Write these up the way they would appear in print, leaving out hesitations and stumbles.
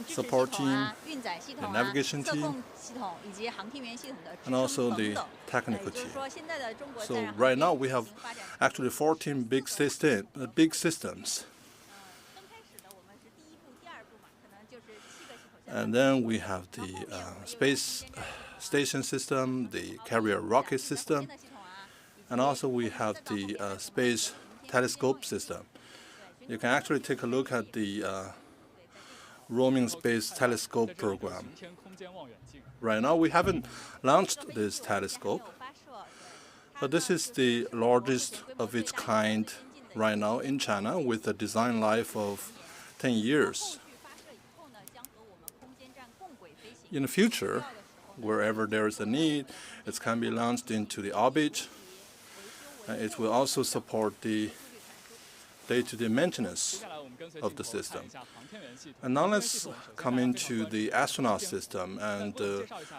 support team, the navigation team, and also the technical team. So right now we have actually 14 big systems. And then we have the space station system, the carrier rocket system, and also we have the space telescope system. You can actually take a look at the roaming space telescope program. Right now we haven't launched this telescope, but this is the largest of its kind right now in China with a design life of 10 years. In the future, wherever there is a need, it can be launched into the orbit. It will also support the day-to-day maintenance of the system. And now let's come into the astronaut system. And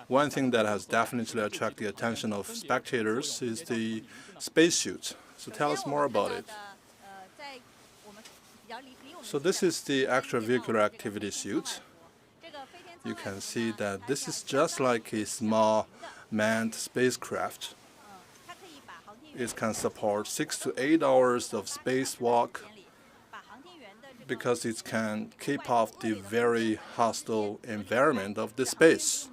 one thing that has definitely attracted the attention of spectators is the spacesuit. So tell us more about it. So this is the extravehicular activity suit. You can see that this is just like a small manned spacecraft. It can support 6 to 8 hours of spacewalk because it can keep off the very hostile environment of the space.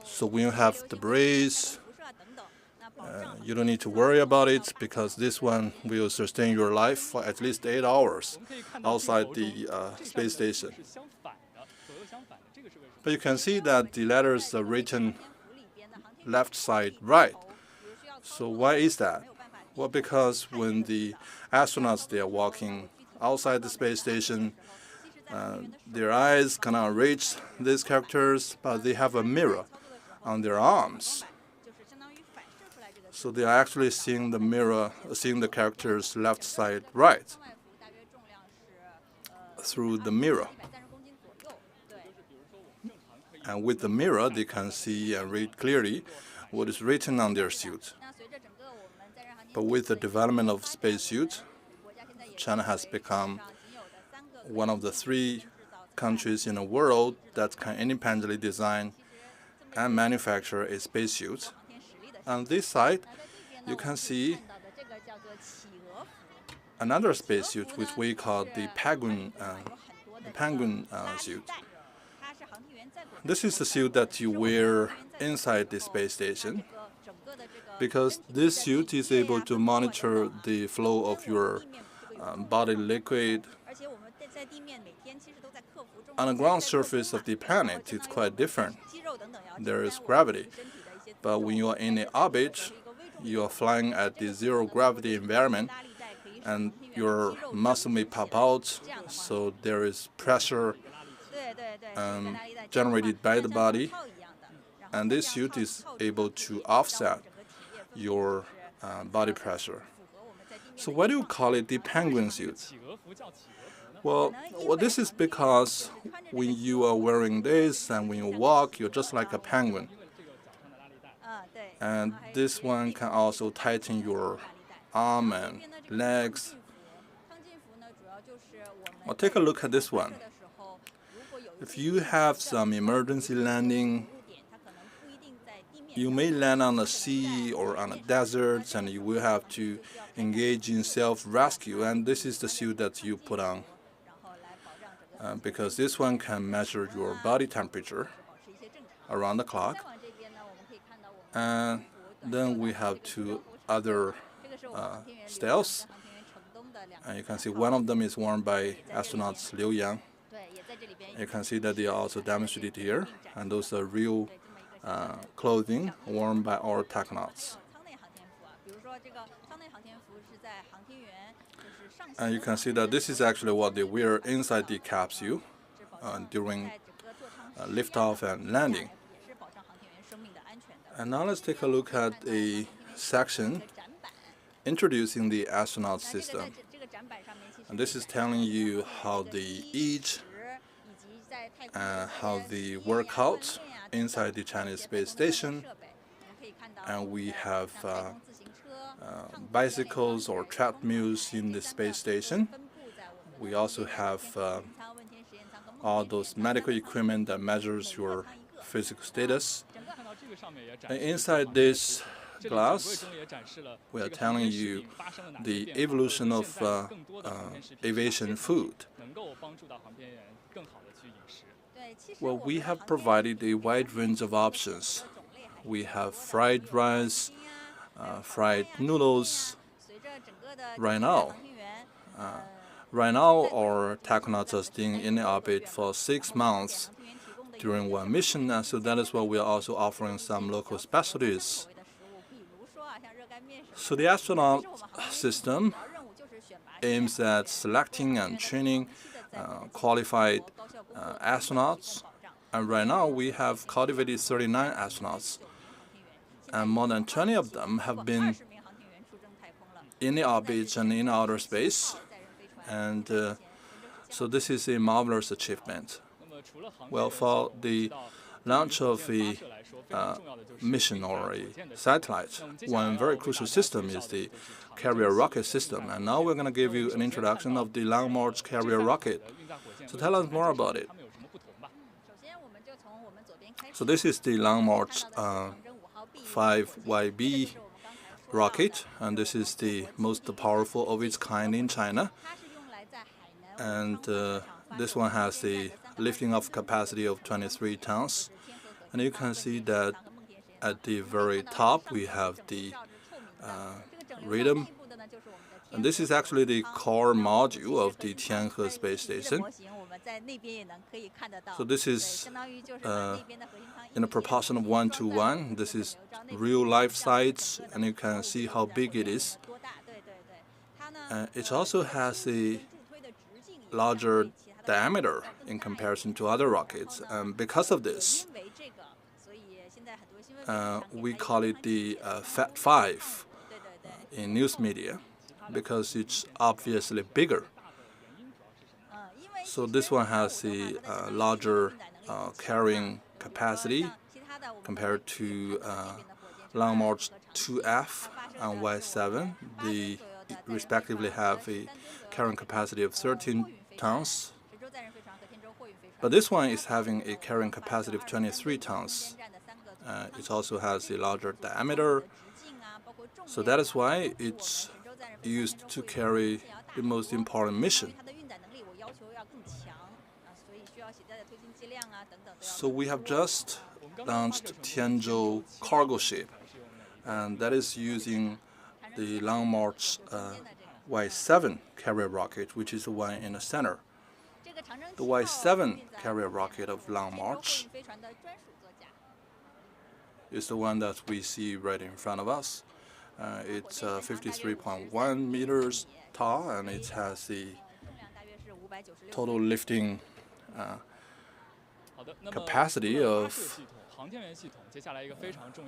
So when you have debris, you don't need to worry about it because this one will sustain your life for at least 8 hours outside the space station. But you can see that the letters are written left side right. So why is that? Well, because when the astronauts they are walking outside the space station, their eyes cannot reach these characters, but they have a mirror on their arms. So they are actually seeing the mirror, seeing the characters left side right through the mirror. And with the mirror, they can see and read clearly what is written on their suit. But with the development of spacesuit, China has become one of the 3 countries in the world that can independently design and manufacture a spacesuit. On this side, you can see another spacesuit, which we call the penguin suit. This is the suit that you wear inside the space station because this suit is able to monitor the flow of your body liquid. On the ground surface of the planet, it's quite different. There is gravity. But when you are in the orbit, you are flying at the zero gravity environment, and your muscle may pop out, so there is pressure generated by the body, and this suit is able to offset your body pressure. So why do you call it the penguin suit? Well, this is because when you are wearing this and when you walk, you're just like a penguin. And this one can also tighten your arm and legs. Well, take a look at this one. If you have some emergency landing, you may land on the sea or on a desert, and you will have to engage in self-rescue. And this is the suit that you put on because this one can measure your body temperature around the clock. And then we have 2 other styles. And you can see one of them is worn by astronauts Liu Yang. You can see that they are also demonstrated here, and those are real clothing worn by our technauts. And you can see that this is actually what they wear inside the capsule during liftoff and landing. And now let's take a look at a section introducing the astronaut system. And this is telling you how they eat and how they work out inside the Chinese space station. And we have bicycles or treadmills in the space station we also have all those medical equipment that measures your physical status. And inside this glass, we are telling you the evolution of aviation food. Well, we have provided a wide range of options. We have fried rice, fried noodles. Right now, our tachonauts are staying in orbit for 6 months during one mission, and so that is why we are also offering some local specialties. So the astronaut system aims at selecting and training qualified astronauts, and right now we have cultivated 39 astronauts, and more than 20 of them have been in the orbit and in outer space, and so this is a marvelous achievement. Well, for the launch of a mission or a satellite, one very crucial system is the carrier rocket system. And now we're going to give you an introduction of the Long March carrier rocket. So tell us more about it. So this is the Long March 5YB rocket, and this is the most powerful of its kind in China. And this one has a lifting off capacity of 23 tons. And you can see that at the very top we have the radome. And this is actually the core module of the Tianhe space station. So this is in a proportion of 1:1. This is real life size, and you can see how big it is. It also has a larger diameter in comparison to other rockets, and because of this, we call it the Fat 5 in news media, because it's obviously bigger. So this one has a larger carrying capacity compared to Long March 2F and Y7. They respectively have a carrying capacity of 13 tons. But this one is having a carrying capacity of 23 tons. It also has a larger diameter. So that is why it's used to carry the most important mission. So we have just launched Tianzhou cargo ship, and that is using the Long March Y7 carrier rocket, which is the one in the center. The Y7 carrier rocket of Long March is the one that we see right in front of us. It's 53.1 meters tall, and it has the total lifting capacity of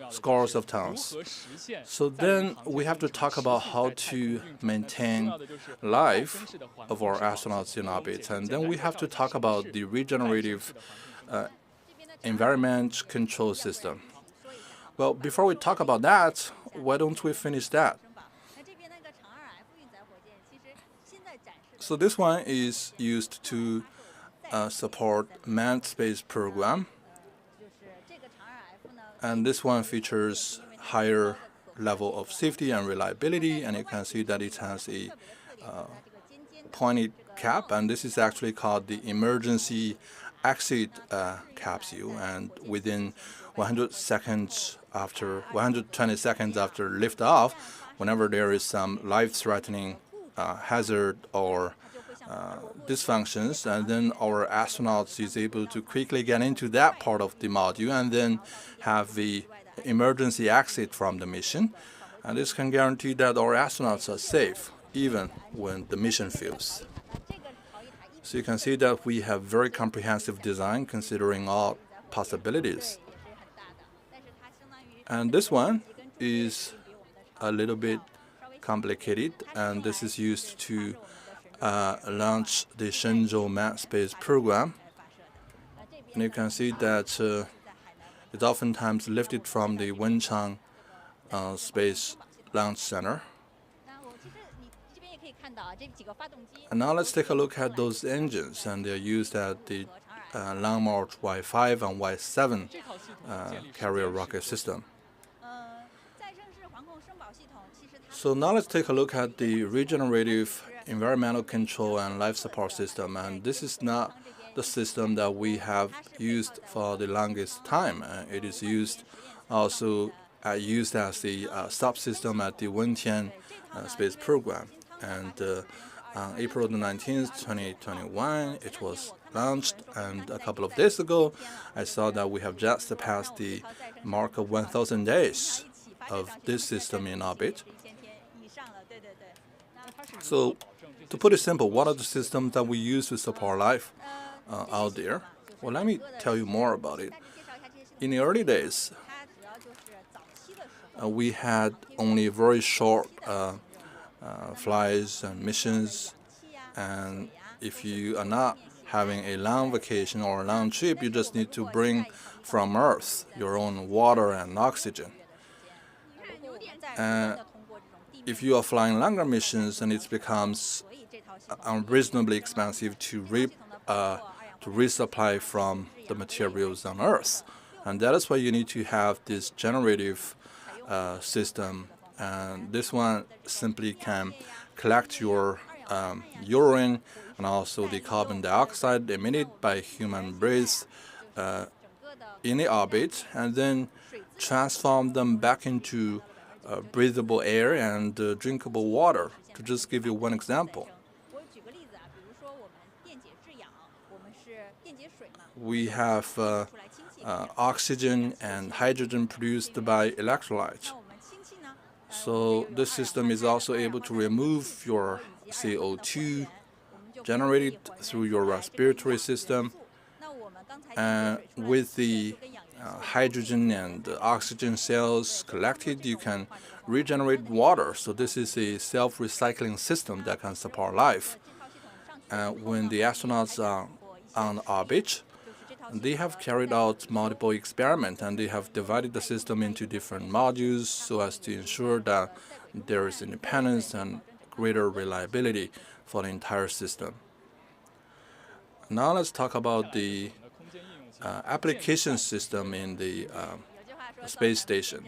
scores of tons. So then we have to talk about how to maintain life of our astronauts in orbit, and then we have to talk about the regenerative environment control system. Well, before we talk about that, why don't we finish that? So this one is used to support manned space program, and this one features higher level of safety and reliability, and you can see that it has a pointed cap, and this is actually called the emergency exit capsule, and within 120 seconds after liftoff, whenever there is some life-threatening hazard or dysfunctions, and then our astronauts is able to quickly get into that part of the module and then have the emergency exit from the mission. And this can guarantee that our astronauts are safe even when the mission fails. So you can see that we have very comprehensive design considering all possibilities. And this one is a little bit complicated, and this is used to launch the Shenzhou manned space program. And you can see that it's oftentimes lifted from the Wenchang Space Launch Center. And now let's take a look at those engines, and they're used at the Long March Y5 and Y7 carrier rocket system. So now let's take a look at the regenerative environmental control and life support system. And this is not the system that we have used for the longest time. It is used also used as the subsystem at the Tianhe space program. And on April the 19th, 2021, it was launched. And a couple of days ago, I saw that we have just surpassed the mark of 1,000 days of this system in orbit. So, to put it simple, what are the systems that we use to support life out there? Well, let me tell you more about it. In the early days, we had only very short flights and missions, and if you are not having a long vacation or a long trip, you just need to bring from Earth your own water and oxygen. If you are flying longer missions, then it becomes unreasonably expensive to resupply from the materials on Earth. And that is why you need to have this generative system. And this one simply can collect your urine and also the carbon dioxide emitted by human breath in the orbit, and then transform them back into breathable air and drinkable water, to just give you one example. We have oxygen and hydrogen produced by electrolytes. So this system is also able to remove your CO2 generated through your respiratory system. And with the hydrogen and oxygen cells collected, you can regenerate water. So this is a self-recycling system that can support life. When the astronauts are on orbit, they have carried out multiple experiments, and they have divided the system into different modules so as to ensure that there is independence and greater reliability for the entire system. Now let's talk about the application system in the space station.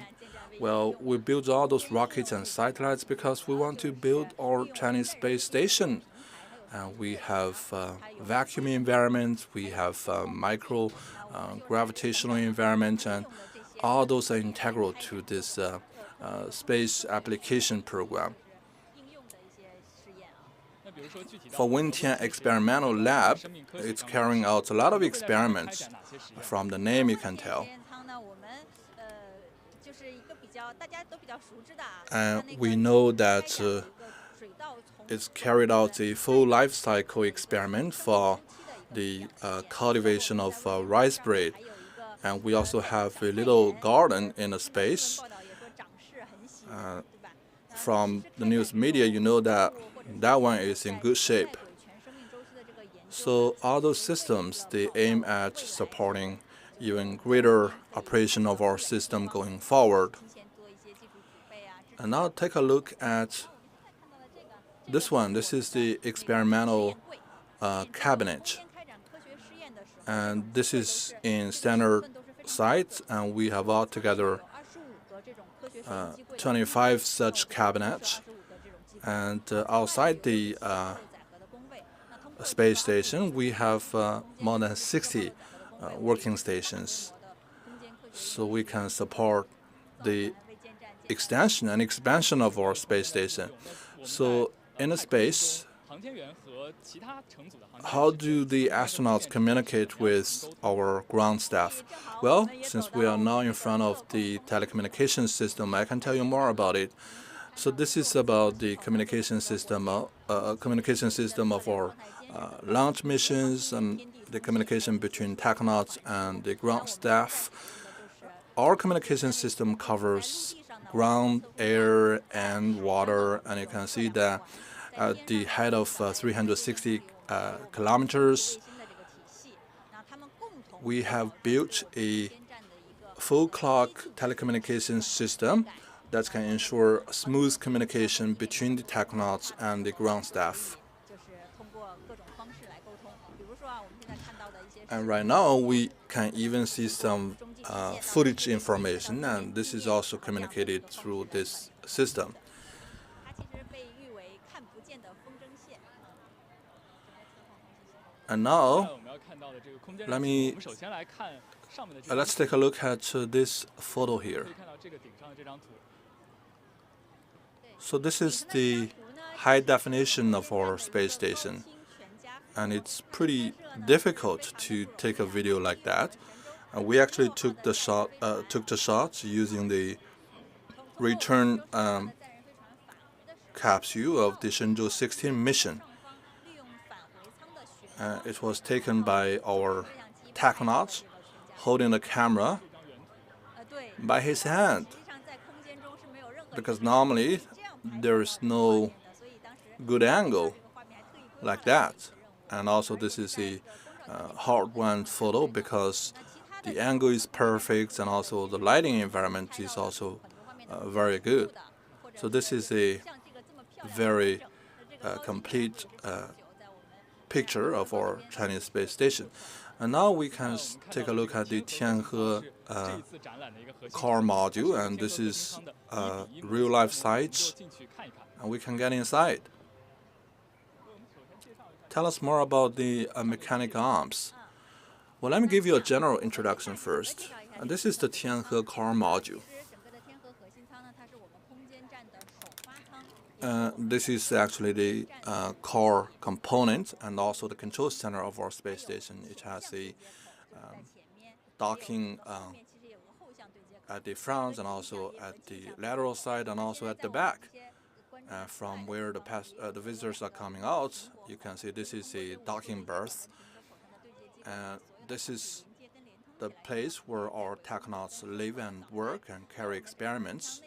Well, we build all those rockets and satellites because we want to build our Chinese space station. We have vacuum environment, we have micro gravitational environment, and all those are integral to this space application program. For Tianhe Experimental Lab, it's carrying out a lot of experiments. From the name, you can tell. And we know that it's carried out a full life cycle experiment for the cultivation of rice bread. And we also have a little garden in the space. From the news media, you know that that one is in good shape. So all those systems, they aim at supporting even greater operation of our system going forward. And now take a look at this one. This is the experimental cabinet. And this is in standard size, and we have altogether 25 such cabinets. And outside the space station, we have more than 60 working stations. So we can support the extension and expansion of our space station. So in a space, how do the astronauts communicate with our ground staff? Well, since we are now in front of the telecommunications system, I can tell you more about it. So this is about the communication system of our launch missions and the communication between technauts and the ground staff. Our communication system covers ground, air, and water, and you can see that at the height of 360 kilometers, we have built a full clock telecommunications system that can ensure smooth communication between the technauts and the ground staff. And right now we can even see some footage information, and this is also communicated through this system. And now let's take a look at this photo here. So this is the high definition of our space station, and it's pretty difficult to take a video like that. And we actually took the shots using the return capsule of the Shenzhou XIV mission. It was taken by our technaut holding the camera by his hand, because normally there is no good angle like that. And also this is a hard-won photo because the angle is perfect, and also the lighting environment is also very good. So this is a very complete picture of our Chinese space station. And now we can take a look at the Tianhe car module, and this is real-life sites, and we can get inside. Tell us more about the mechanic arms. Well, let me give you a general introduction first. And this is the Tianhe car module. This is actually the core component and also the control center of our space station. It has a docking at the front and also at the lateral side and also at the back. From where the visitors are coming out, you can see this is a docking berth. This is the place where our technauts live and work and carry experiments.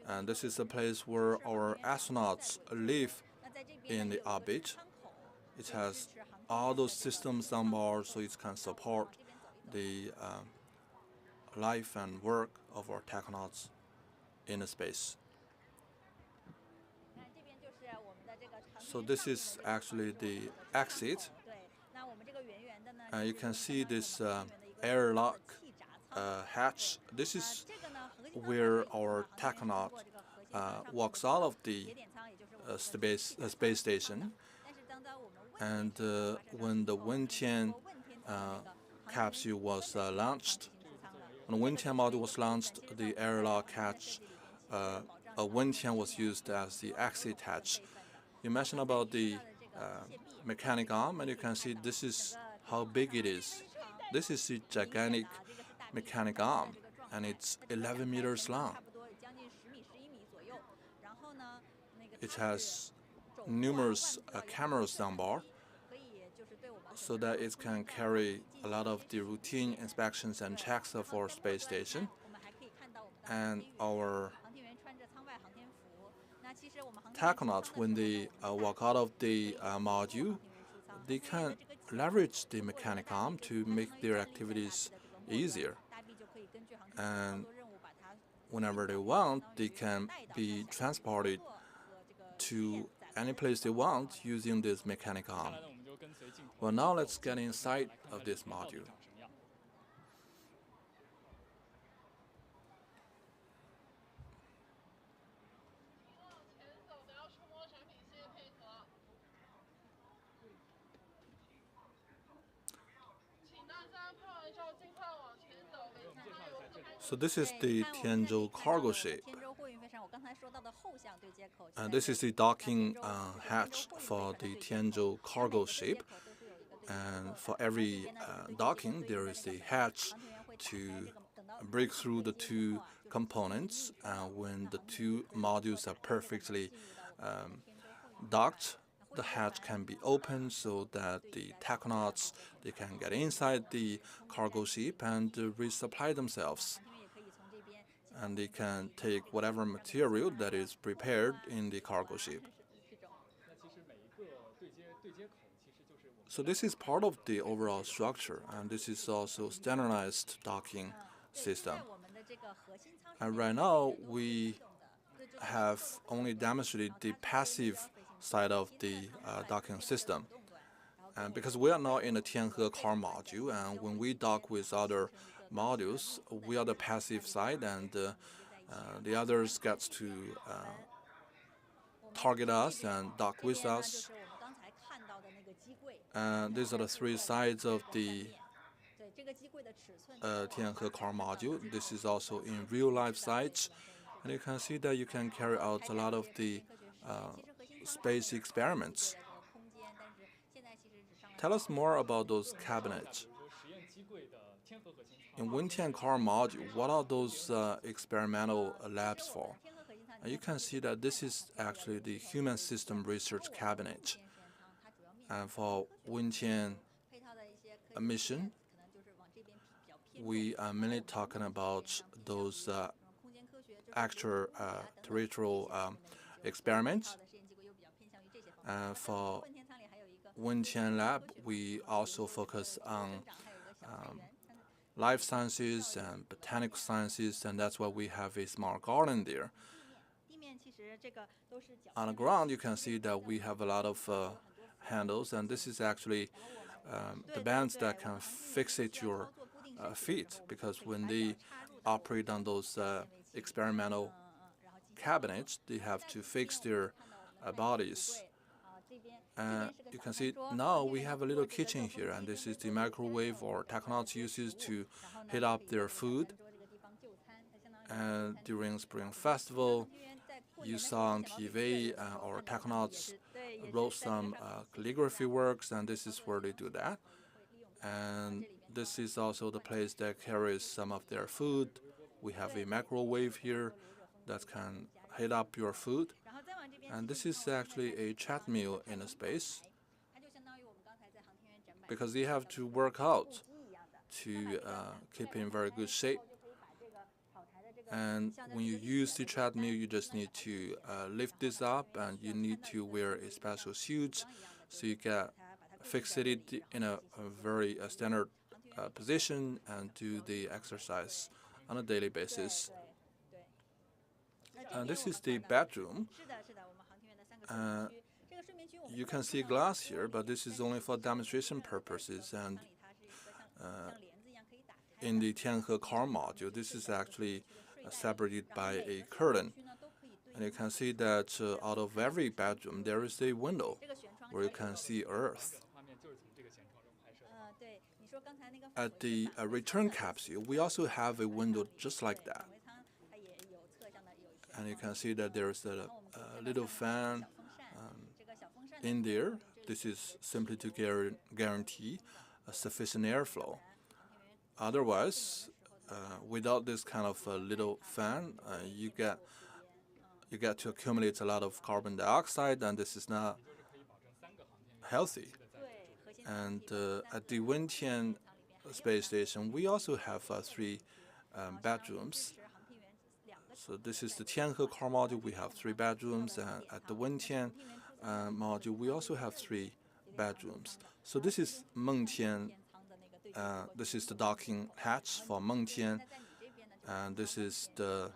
And this is the place where our astronauts live in the orbit. It has all those systems on board, so it can support the life and work of our technauts in space. So this is actually the exit. You can see this airlock hatch. This is where our technaut walks out of the space station. And when the Tianhe capsule was launched, when the Tianhe module was launched, the airlock hatch, Tianhe was used as the exit hatch. You mentioned about the mechanic arm, and you can see this is how big it is. This is a gigantic mechanic arm, and it's 11 meters long. It has numerous cameras on board, so that it can carry a lot of the routine inspections and checks of our space station. And our technauts, when they walk out of the module, they can leverage the mechanic arm to make their activities easier. And whenever they want, they can be transported to any place they want using this mechanic arm. Well, now let's get inside of this module. So this is the Tianzhou cargo ship. This is the docking hatch for the Tianzhou cargo ship. And for every docking, there is a hatch to break through the two components. When the two modules are perfectly docked, the hatch can be opened so that the technauts, they can get inside the cargo ship and resupply themselves. And they can take whatever material that is prepared in the cargo ship. So this is part of the overall structure, and this is also standardized docking system. And right now, we have only demonstrated the passive side of the docking system. And because we are now in the Tianhe car module, and when we dock with other modules, we are the passive side, and the others gets to target us and dock with us. And these are the three sides of the Tianhe car module. This is also in real-life sites. And you can see that you can carry out a lot of the space experiments. Tell us more about those cabinets. In Wentian car module, what are those experimental labs for? You can see that this is actually the human system research cabinet. And for Wentian mission, we are mainly talking about those extraterrestrial experiments. For Wentian lab, we also focus on life sciences and botanical sciences, and that's why we have a smart garden there. On the ground, you can see that we have a lot of handles, and this is actually the bands that can fixate your feet, because when they operate on those experimental cabinets, they have to fix their bodies. You can see now we have a little kitchen here, and this is the microwave or technology uses to heat up their food. And during Spring Festival, you saw on TV our technauts wrote some calligraphy works, and this is where they do that. And this is also the place that carries some of their food. We have a microwave here that can heat up your food. And this is actually a treadmill in a space, because you have to work out to keep in very good shape. And when you use the treadmill, you just need to lift this up, and you need to wear a special suit so you get fixated in a very standard position and do the exercise on a daily basis. And this is the bedroom. You can see glass here, but this is only for demonstration purposes. And in the Tianhe car module, this is actually separated by a curtain. And you can see that out of every bedroom, there is a window where you can see Earth. At the return capsule, we also have a window just like that. And you can see that there is a little fan in there. This is simply to guarantee a sufficient airflow. Otherwise, without this kind of little fan, you get to accumulate a lot of carbon dioxide, and this is not healthy. And at the Wentian space station, we also have 3 bedrooms. So this is the Tianhe car module. We have 3 bedrooms, and at the Wentian module, we also have 3 bedrooms. So this is Mengtian. This is the docking hatch for Mengtian, and this is the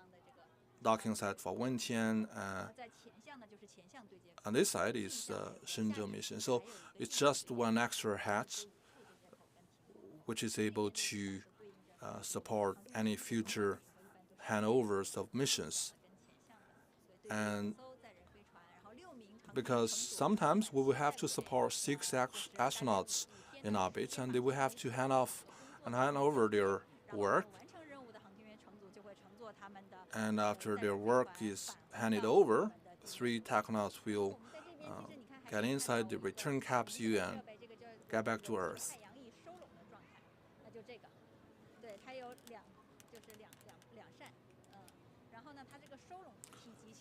docking site for Wentian. On this side is Shenzhou mission. So it's just one extra hatch, which is able to support any future handovers of missions. And because sometimes we will have to support 6 astronauts in orbit, and they will have to hand over their work. And after their work is handed over, 3 technauts will get inside the return capsule and get back to Earth.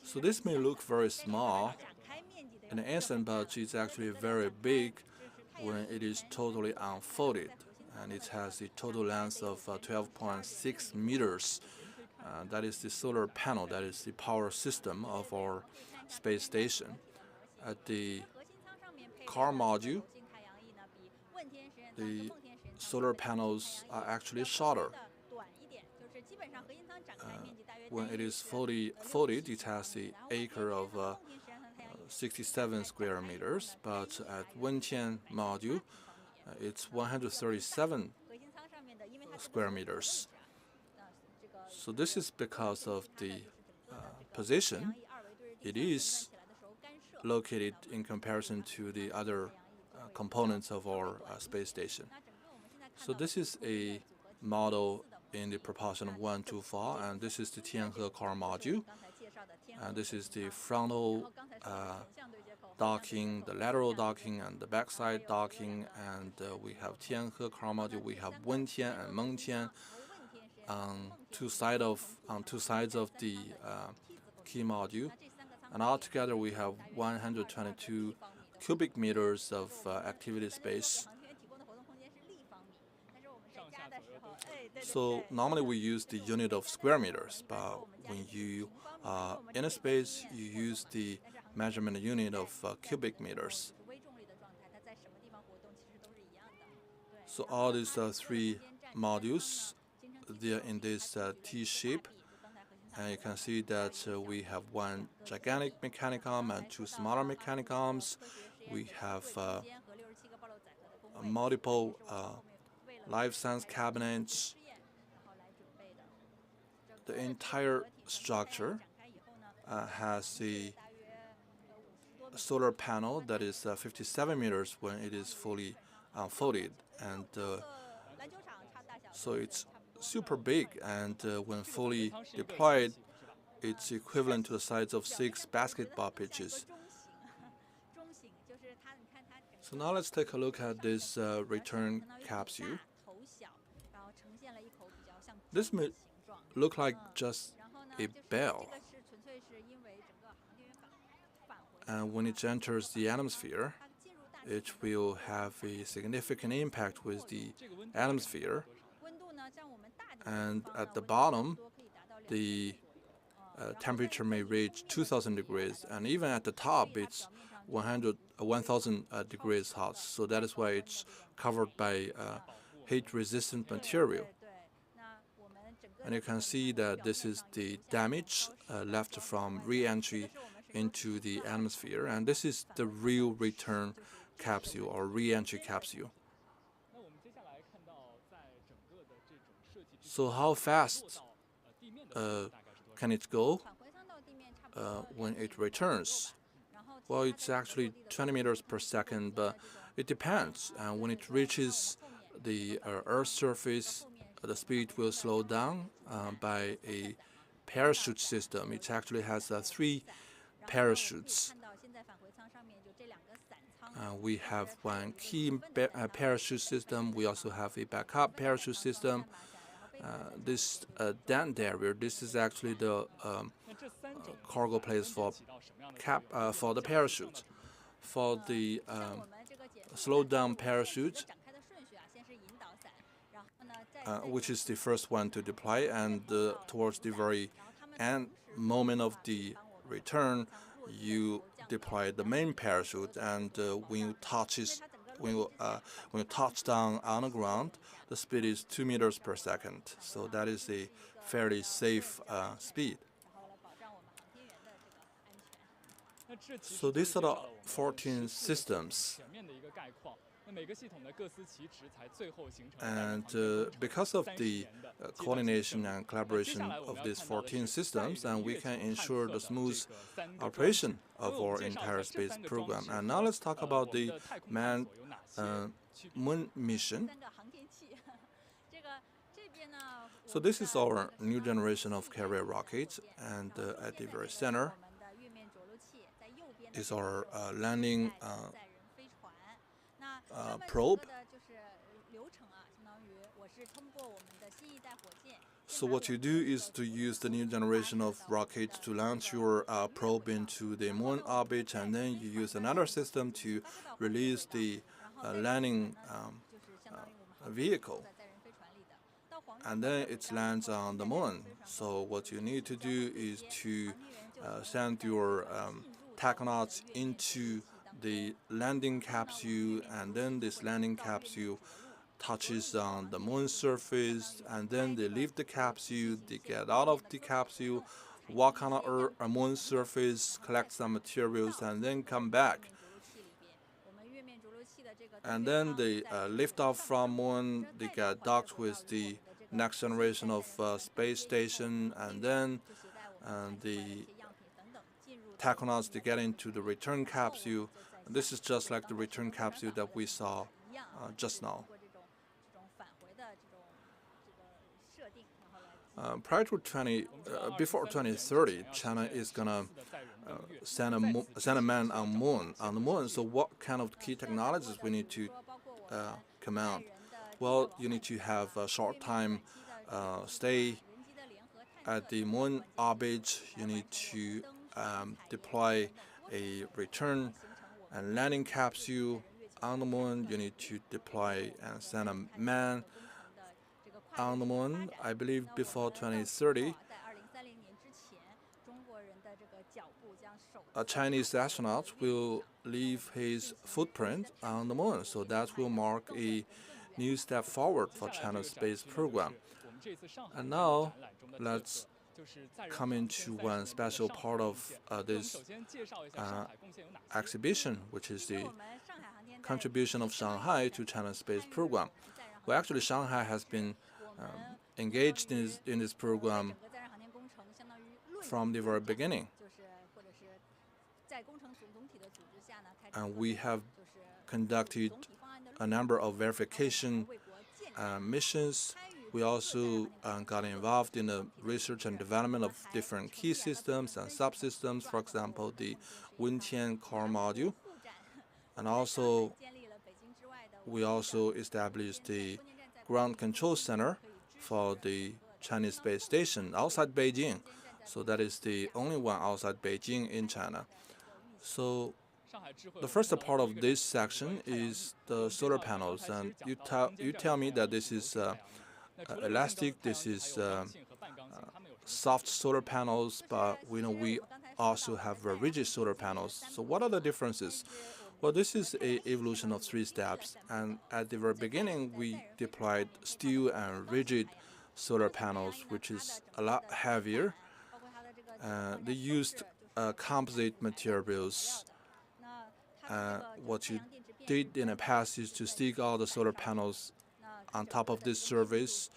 So this may look very small in an instant, but it's actually very big when it is totally unfolded. And it has a total length of 12.6 meters. That is the solar panel, that is the power system of our space station. At the car module, the solar panels are actually shorter. when it is fully folded, it has the acre of 67 square meters, but at Wentian module, it's 137 square meters. So this is because of the position. It is located in comparison to the other components of our space station. So this is a model in the proportion of 1 to 4, and this is the Tianhe car module. And this is the frontal docking, the lateral docking, and the backside docking. And we have Tianhe car module. We have Wentian and Mengtian on two sides of the key module. And altogether, we have 122 cubic meters of activity space. So normally we use the unit of square meters, but when you in a space, you use the measurement unit of cubic meters. So all these three modules, they are in this T shape. And you can see that we have one gigantic mechanicum and two smaller mechanicums. We have multiple life science cabinets. The entire structure has a solar panel that is 57 meters when it is fully folded, and so it's super big, and when fully deployed, it's equivalent to the size of 6 basketball pitches. So now let's take a look at this return capsule. This may look like just a bell, and when it enters the atmosphere, it will have a significant impact with the atmosphere. And at the bottom, the temperature may reach 2,000 degrees, and even at the top, it's 1,000 degrees hot. So that is why it's covered by heat-resistant material. And you can see that this is the damage left from re-entry into the atmosphere, and this is the real return capsule or re-entry capsule. So how fast can it go when it returns? Well, it's actually 20 meters per second, but it depends. And when it reaches the Earth's surface, the speed will slow down by a parachute system. It actually has 3 parachutes. We have one key parachute system. We also have a backup parachute system. This dent area, this is actually the cargo place for the parachute. For the slow down parachute, which is the first one to deploy, and towards the very end moment of the return, you deploy the main parachute, and when you touch down on the ground, the speed is 2 meters per second. So that is a fairly safe speed. So these are the 14 systems. And because of the coordination and collaboration of these 14 systems, and we can ensure the smooth operation of our entire space program. And now let's talk about the manned moon mission. So this is our new generation of carrier rockets, and at the very center is our landing probe. So what you do is to use the new generation of rockets to launch your probe into the moon orbit, and then you use another system to release the landing vehicle. And then it lands on the moon. So what you need to do is to send your technauts into the landing capsule, and then this landing capsule touches on the moon's surface, and then they leave the capsule, they get out of the capsule, walk on a moon's surface, collect some materials, and then come back. And then they lift off from moon, they get docked with the next generation of space station, and then the tachonauts to get into the return capsule. This is just like the return capsule that we saw just now. Before 2030, China is gonna send a man on the moon. So what kind of key technologies we need to command? Well, you need to have a short time stay at the moon orbit. You need to deploy a return and landing capsule on the moon. You need to deploy and send a man on the moon. I believe before 2030, a Chinese astronaut will leave his footprint on the moon. So that will mark a new step forward for China's space program. And now, let's come into one special part of this exhibition, which is the contribution of Shanghai to China's space program. Well, actually, Shanghai has been engaged in this program from the very beginning. And we have conducted a number of verification missions. We also got involved in the research and development of different key systems and subsystems, for example, the Tianhe core module. And also, we also established the ground control center for the Chinese space station outside Beijing. So that is the only one outside Beijing in China. So the first part of this section is the solar panels. And you tell me that this is elastic, this is soft solar panels, but we know we also have rigid solar panels. So what are the differences? Well, this is an evolution of 3 steps, and at the very beginning we deployed steel and rigid solar panels, which is a lot heavier. They used composite materials. What you did in the past is to stick all the solar panels on top of this surface,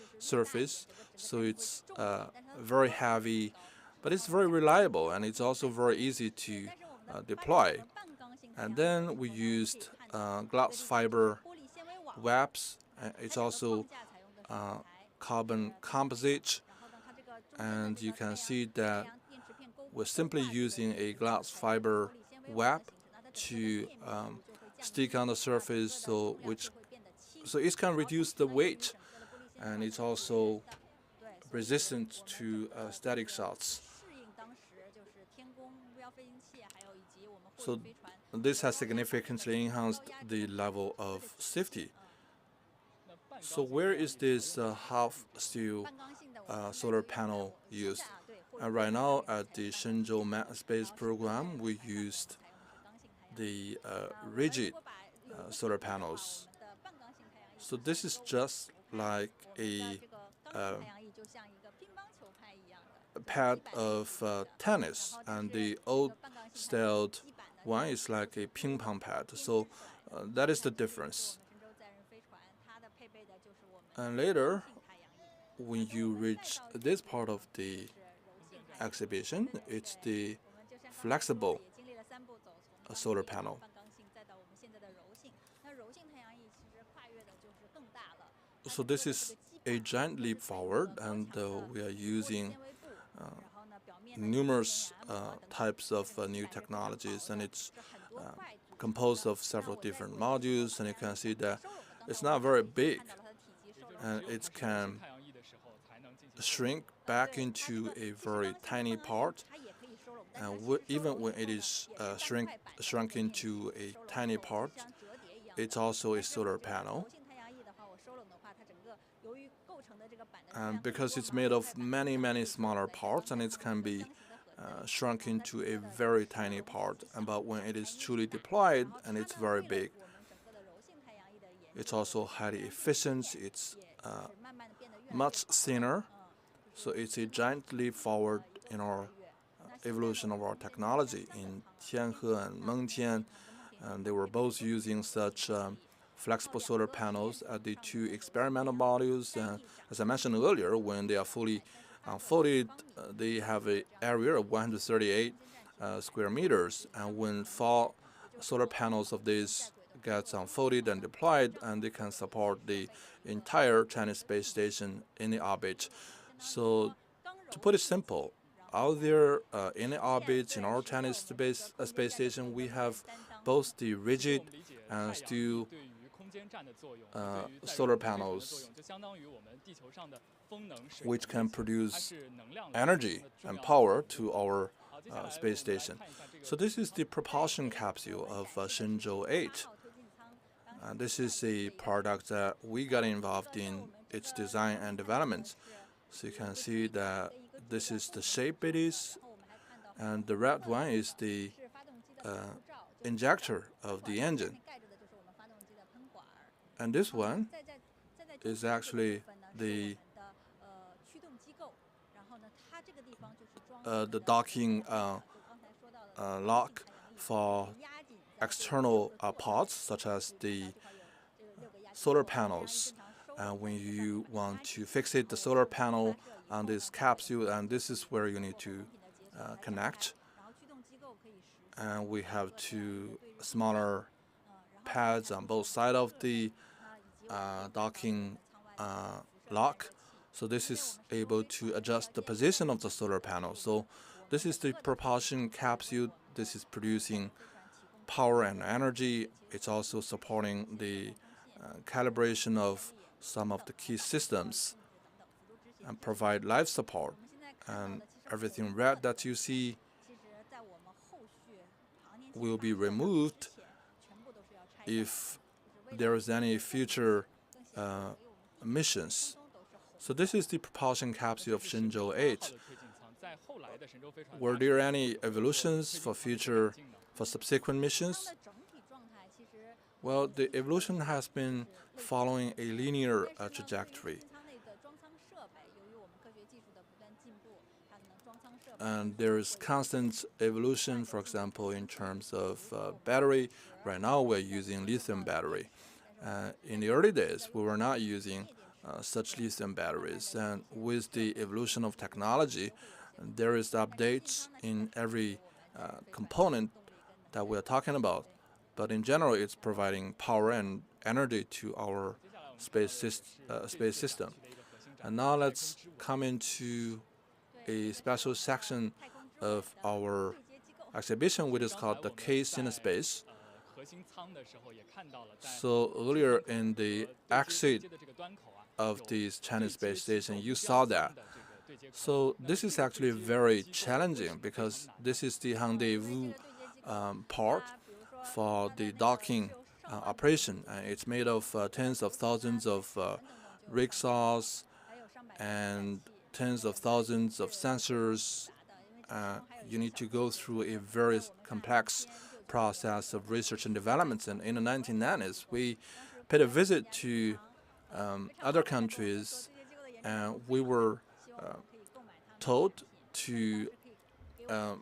so it's very heavy, but it's very reliable, and it's also very easy to deploy. And then we used glass fiber webs. It's also carbon composite, and you can see that we're simply using a glass fiber web to stick on the surface, so it can reduce the weight, and it's also resistant to static shocks. So this has significantly enhanced the level of safety. So where is this half steel solar panel used? Right now at the Shenzhou space program, we used the rigid solar panels. So this is just like a pad of tennis, and the old-styled one is like a ping pong pad. So that is the difference. And later, when you reach this part of the exhibition, it's the flexible solar panel. So this is a giant leap forward, and we are using numerous types of new technologies, and it's composed of several different modules, and you can see that it's not very big, and it can shrink back into a very tiny part, and even when it is shrunk into a tiny part, it's also a solar panel. And because it's made of many, many smaller parts, and it can be shrunk into a very tiny part, but when it is truly deployed and it's very big, It's also highly efficient. It's much thinner. So it's a giant leap forward in our evolution of our technology. In Tianhe and Mengtian, and they were both using such flexible solar panels at the two experimental modules. And as I mentioned earlier, when they are fully unfolded, they have an area of 138 square meters. And when 4 solar panels of these gets unfolded and deployed, and they can support the entire Chinese space station in the orbit. So, to put it simple, out there in the orbit in our Chinese space station, we have both the rigid and steel solar panels, which can produce energy and power to our space station. So this is the propulsion capsule of Shenzhou XIV. This is a product that we got involved in its design and development. So you can see that this is the shape it is, and the red one is the injector of the engine. And this one is actually the docking lock for external parts, such as the solar panels. And when you want to fixate the solar panel on this capsule, and this is where you need to connect. And we have 2 smaller pads on both sides of the docking lock. So this is able to adjust the position of the solar panel. So this is the propulsion capsule. This is producing power and energy. It's also supporting the calibration of some of the key systems and provide life support. And everything red that you see will be removed if there is any future missions. So this is the propulsion capsule of Shenzhou XIV. Were there any evolutions for subsequent missions? Well, the evolution has been following a linear trajectory. And there is constant evolution, for example, in terms of battery. Right now, we're using lithium battery. In the early days, we were not using such lithium batteries. And with the evolution of technology, there is updates in every component that we're talking about. But in general, it's providing power and energy to our space system. And now let's come into a special section of our exhibition, which is called the Case in Space. So earlier in the exit of this Chinese space station, you saw that. So this is actually very challenging because this is the rendezvous part for the docking operation. It's made of tens of thousands of rigshaws and tens of thousands of sensors. You need to go through a very complex process of research and development. And in the 1990s, we paid a visit to other countries, and we were told to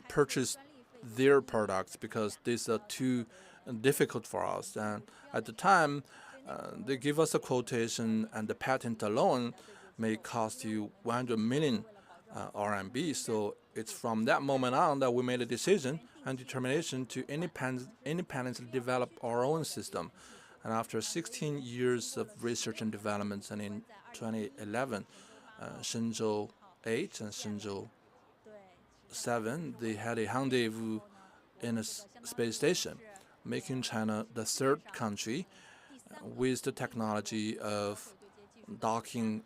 purchase their products because these are too difficult for us. And at the time, they give us a quotation, and the patent alone may cost you 100 million RMB. So it's from that moment on that we made a decision and determination to independently develop our own system. And after 16 years of research and development, and in 2011, Shenzhou XIII and Shenzhou XII, they had a rendezvous in a space station, making China the 3rd country with the technology of docking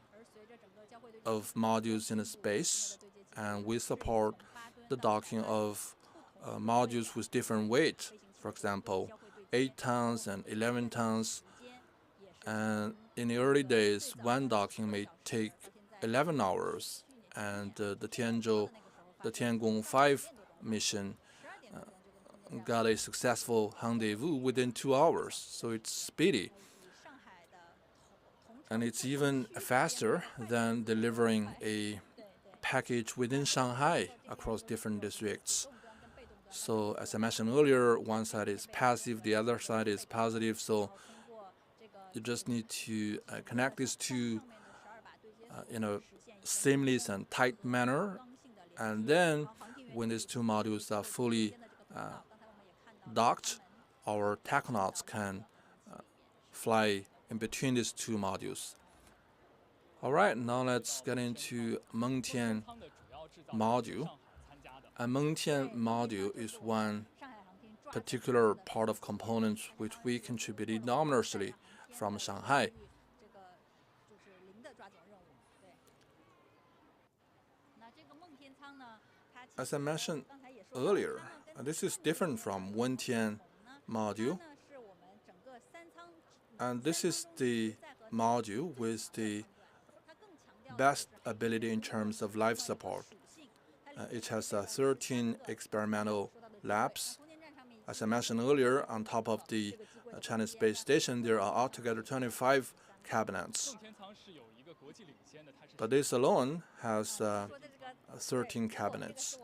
of modules in space, and we support the docking of modules with different weight, for example, 8 tons and 11 tons. And in the early days, one docking may take 11 hours, and the Tiangong 5 mission got a successful rendezvous within 2 hours, so it's speedy. And it's even faster than delivering a package within Shanghai across different districts. So as I mentioned earlier, one side is passive, the other side is positive. So you just need to connect these two in a seamless and tight manner. And then when these two modules are fully docked, our technauts can fly in between these two modules. All right, now let's get into Mengtian module. A Mengtian module is one particular part of components which we contributed enormously from Shanghai. As I mentioned earlier, this is different from Wentian module. And this is the module with the best ability in terms of life support. It has 13 experimental labs. As I mentioned earlier, on top of the Chinese space station, there are altogether 25 cabinets. But this alone has 13 cabinets.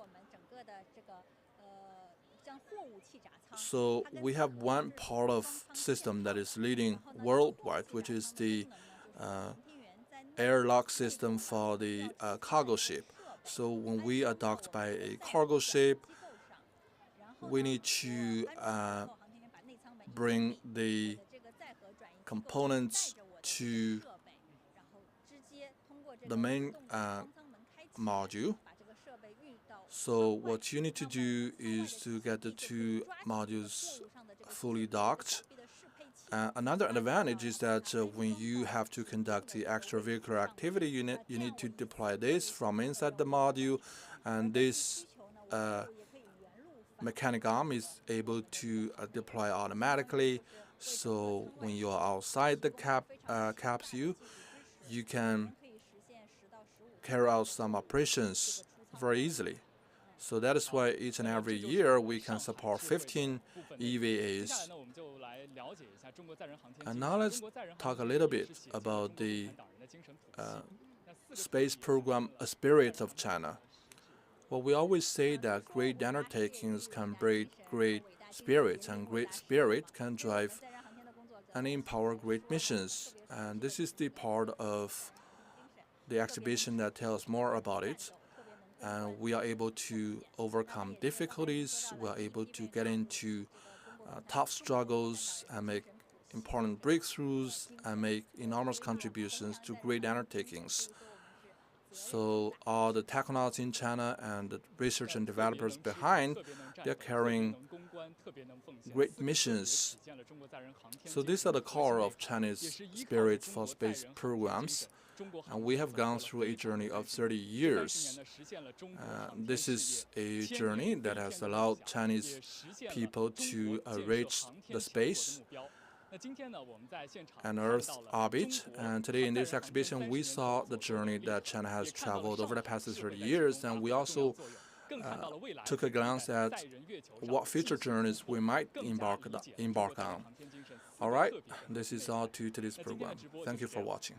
So we have one part of system that is leading worldwide, which is the airlock system for the cargo ship. So when we are docked by a cargo ship, we need to bring the components to the main module. So what you need to do is to get the two modules fully docked. Another advantage is that when you have to conduct the extravehicular activity, you need to deploy this from inside the module, and this mechanic arm is able to deploy automatically. So when you are outside the capsule, you can carry out some operations very easily. So that is why each and every year we can support 15 EVAs. And now let's talk a little bit about the space program spirit of China. Well, we always say that great undertakings can breed great spirits, and great spirit can drive and empower great missions. And this is the part of the exhibition that tells more about it. And we are able to overcome difficulties, we are able to get into tough struggles and make important breakthroughs and make enormous contributions to great undertakings. So all the technauts in China and the research and developers behind, they're carrying great missions. So these are the core of Chinese spirit for space programs. And we have gone through a journey of 30 years. This is a journey that has allowed Chinese people to reach the space and Earth's orbit. And today in this exhibition, we saw the journey that China has traveled over the past 30 years. And we also took a glance at what future journeys we might embark on. All right, this is all to today's program. Thank you for watching.